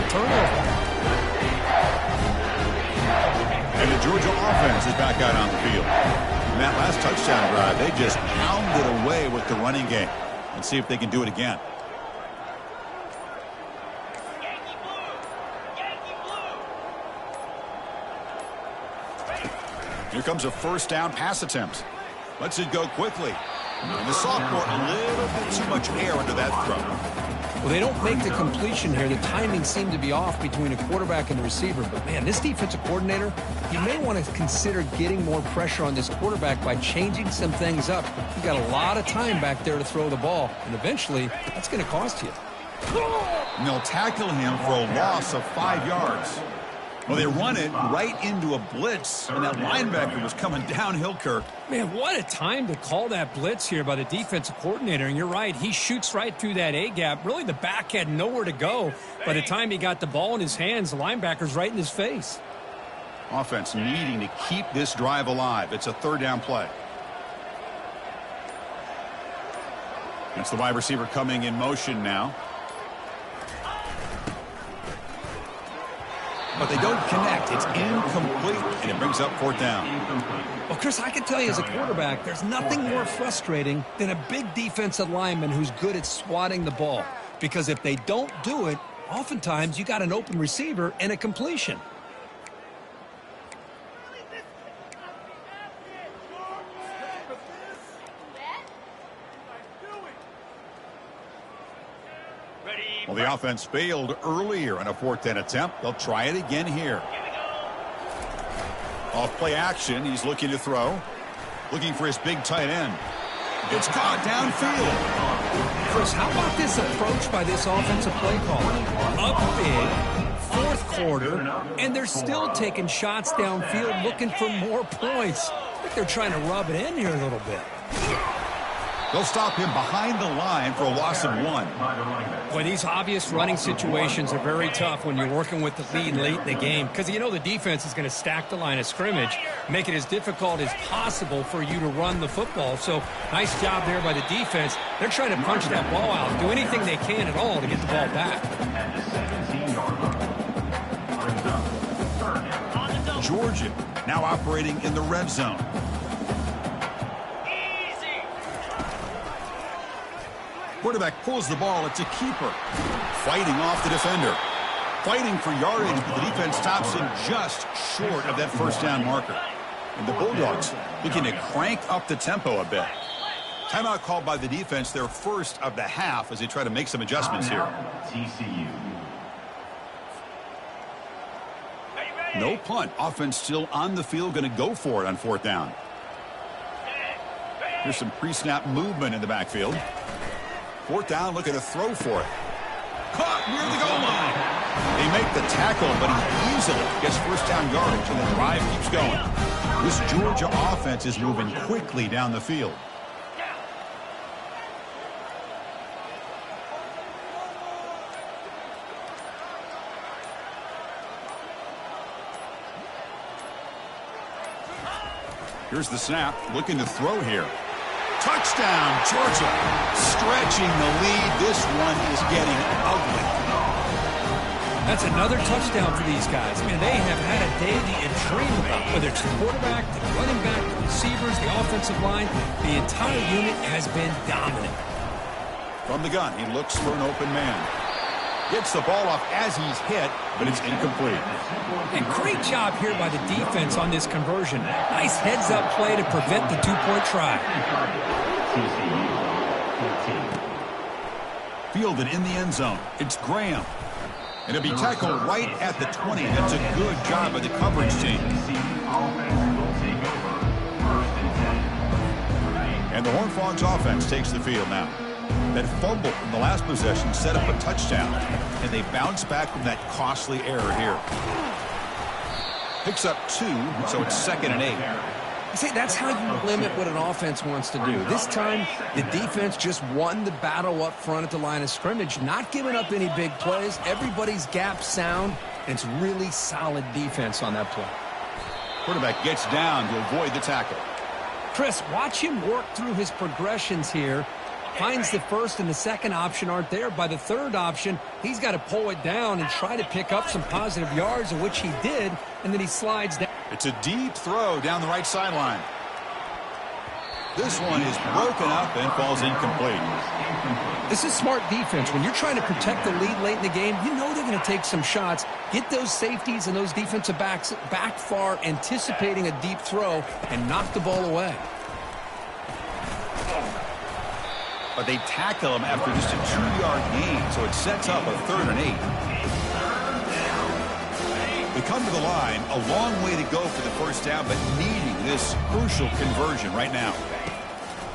big turnover. And the Georgia offense is back out on the field. In that last touchdown drive, they just pounded away with the running game. Let's see if they can do it again. Here comes a first down pass attempt. Lets it go quickly. And the sophomore, a little bit too much air under that throw. Well, they don't make the completion here. The timing seemed to be off between a quarterback and the receiver. But, man, this defensive coordinator, you may want to consider getting more pressure on this quarterback by changing some things up. You've got a lot of time back there to throw the ball. And eventually, that's going to cost you. And they'll tackle him for a loss of 5 yards. Well, they run it right into a blitz, and that linebacker was coming downhill, Kirk. Man, what a time to call that blitz here by the defensive coordinator. And you're right, he shoots right through that A-gap. Really, the back had nowhere to go. By the time he got the ball in his hands, the linebacker's right in his face. Offense needing to keep this drive alive. It's a third down play. It's the wide receiver coming in motion now. But they don't connect. It's incomplete, and it brings up fourth down. Well, Chris, I can tell you as a quarterback, there's nothing more frustrating than a big defensive lineman who's good at swatting the ball. Because if they don't do it, oftentimes you got an open receiver and a completion. Well, the offense failed earlier in a fourth down attempt. They'll try it again here. Off play action, he's looking to throw. Looking for his big tight end. It's caught downfield. Chris, how about this approach by this offensive play caller? Up big, fourth quarter, and they're still taking shots downfield looking for more points. I think they're trying to rub it in here a little bit. They'll stop him behind the line for a loss of 1. Boy, these obvious running situations are very tough when you're working with the lead late in the game because you know the defense is going to stack the line of scrimmage, make it as difficult as possible for you to run the football. So nice job there by the defense. They're trying to punch that ball out, do anything they can at all to get the ball back. Georgia now operating in the red zone. Quarterback pulls the ball. It's a keeper. Fighting off the defender. Fighting for yardage, but the defense stops him just short of that first down marker. And the Bulldogs looking to crank up the tempo a bit. Timeout called by the defense, their first of the half, as they try to make some adjustments here. No punt. Offense still on the field, going to go for it on fourth down. Here's some pre-snap movement in the backfield. Fourth down, looking to throw for it. Caught near the goal line. They make the tackle, but he easily gets first down yardage, and the drive keeps going. This Georgia offense is moving quickly down the field. Here's the snap, looking to throw here. Touchdown, Georgia. Stretching the lead. This one is getting ugly. That's another touchdown for these guys. Man, they have had a day that you dream about. Whether it's the quarterback, the running back, the receivers, the offensive line, the entire unit has been dominant. From the gun, he looks for an open man. Gets the ball off as he's hit, but it's incomplete. And great job here by the defense on this conversion. Nice heads-up play to prevent the two-point try. Fielded in the end zone. It's Graham. And it'll be tackled right at the 20. That's a good job by the coverage team. And the Horned Frogs offense takes the field now. That fumble in the last possession set up a touchdown, and they bounce back from that costly error here. Picks up 2, so it's 2nd and 8. See, that's how you limit what an offense wants to do. This time, the defense just won the battle up front at the line of scrimmage, not giving up any big plays. Everybody's gap sound, and it's really solid defense on that play. Quarterback gets down to avoid the tackle. Chris, watch him work through his progressions here. finds the first and the second option aren't there. By the third option, he's got to pull it down and try to pick up some positive yards, which he did, and then he slides down. It's a deep throw down the right sideline. This one is broken up and falls incomplete. This is smart defense. When you're trying to protect the lead late in the game, you know they're going to take some shots. Get those safeties and those defensive backs back far, anticipating a deep throw, and knock the ball away. But they tackle him after just a 2-yard gain, so it sets up a 3rd and 8. They come to the line, a long way to go for the first down, but needing this crucial conversion right now.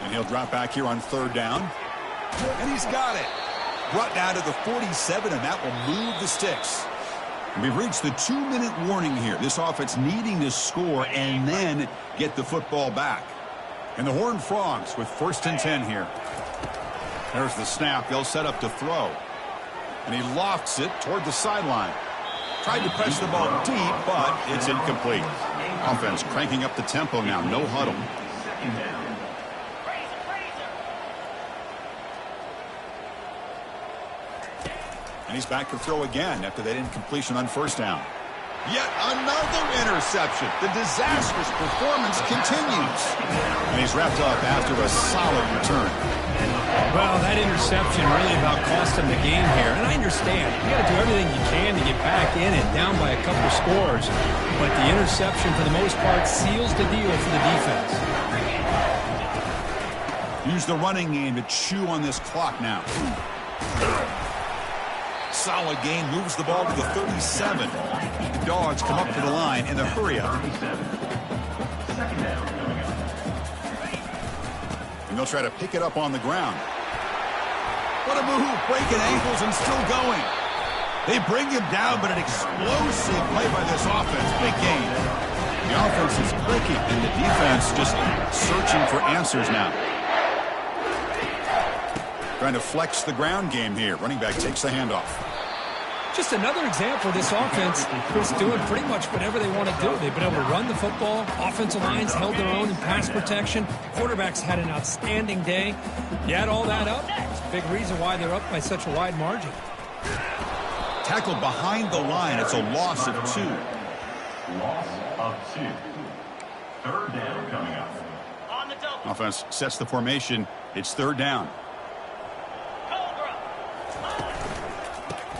And he'll drop back here on 3rd down. And he's got it. Brought down to the 47, and that will move the sticks. And we've reached the 2-minute warning here. This offense needing to score and then get the football back. And the Horned Frogs with 1st and 10 here. There's the snap. They'll set up to throw. And he lofts it toward the sideline. Tried to press the ball deep, but it's incomplete. Offense cranking up the tempo now. No huddle. And he's back to throw again after that incompletion on 1st down. Yet another interception. The disastrous performance continues. And he's wrapped up after a solid return. Well, that interception really about cost him the game here. And I understand. You got to do everything you can to get back in and down by a couple of scores. But the interception, for the most part, seals the deal for the defense. Use the running game to chew on this clock now. Solid gain, moves the ball to the 37. Dogs come up to the line in the hurry-up. And they'll try to pick it up on the ground. What a move, breaking ankles and still going. They bring him down, but an explosive play by this offense. Big gain. The offense is clicking, and the defense just searching for answers now. Trying to flex the ground game here. Running back takes the handoff. Just another example of this offense, Chris, doing pretty much whatever they want to do. They've been able to run the football. Offensive lines held their own in pass protection. Quarterbacks had an outstanding day. You add all that up, it's a big reason why they're up by such a wide margin. Tackled behind the line. It's a loss of 2. Loss of 2. 3rd down coming up. Offense sets the formation. It's 3rd down.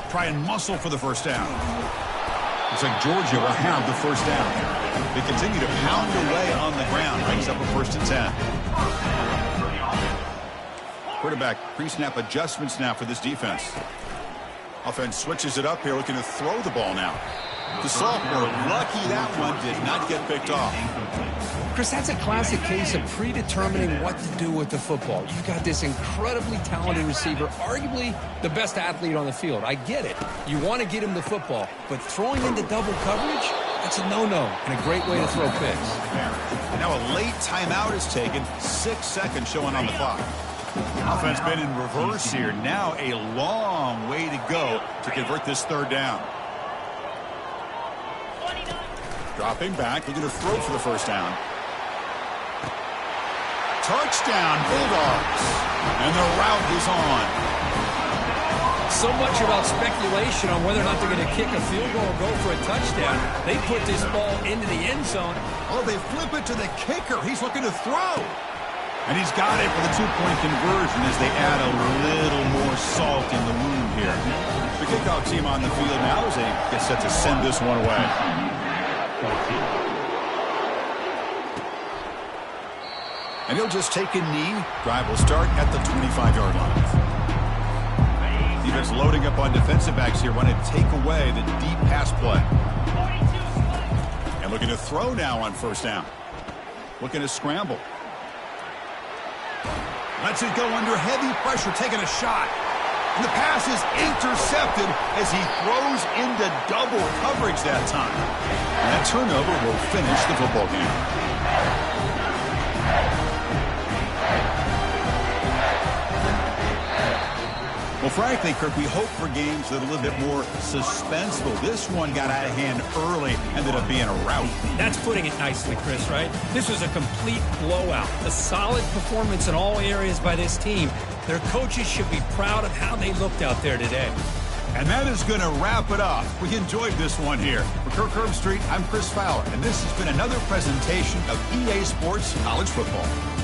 Try and muscle for the first down. Looks like Georgia will have the first down. They continue to pound away on the ground. Brings up a 1st and 10. Quarterback pre-snap adjustments now for this defense. Offense switches it up here, looking to throw the ball now. The sophomore, lucky that one did not get picked off. Chris, that's a classic case of predetermining what to do with the football. You've got this incredibly talented receiver, arguably the best athlete on the field. I get it. You want to get him the football, but throwing into double coverage, that's a no-no and a great way to throw picks. And now a late timeout is taken. 6 seconds showing on the clock. Offense been in reverse here. Now a long way to go to convert this 3rd down. Dropping back, looking to throw for the first down. Touchdown, Bulldogs. And the route is on. So much about speculation on whether or not they're going to kick a field goal or go for a touchdown. They put this ball into the end zone. Oh, they flip it to the kicker. He's looking to throw. And he's got it for the 2-point conversion as they add a little more salt in the wound here. The kickoff team on the field now as they get set to send this one away. And he'll just take a knee. Drive will start at the 25-yard line. Defense loading up on defensive backs here. Want to take away the deep pass play. And looking to throw now on 1st down. Looking to scramble. Lets it go under heavy pressure, taking a shot. And the pass is intercepted as he throws into double coverage that time. And that turnover will finish the football game. Well, frankly, Kirk, we hope for games that are a little bit more suspenseful. This one got out of hand early, ended up being a rout. That's putting it nicely, Chris, right? This was a complete blowout. A solid performance in all areas by this team. Their coaches should be proud of how they looked out there today. And that is going to wrap it up. We enjoyed this one here. For Kirk Herbstreit, I'm Chris Fowler, and this has been another presentation of EA Sports College Football.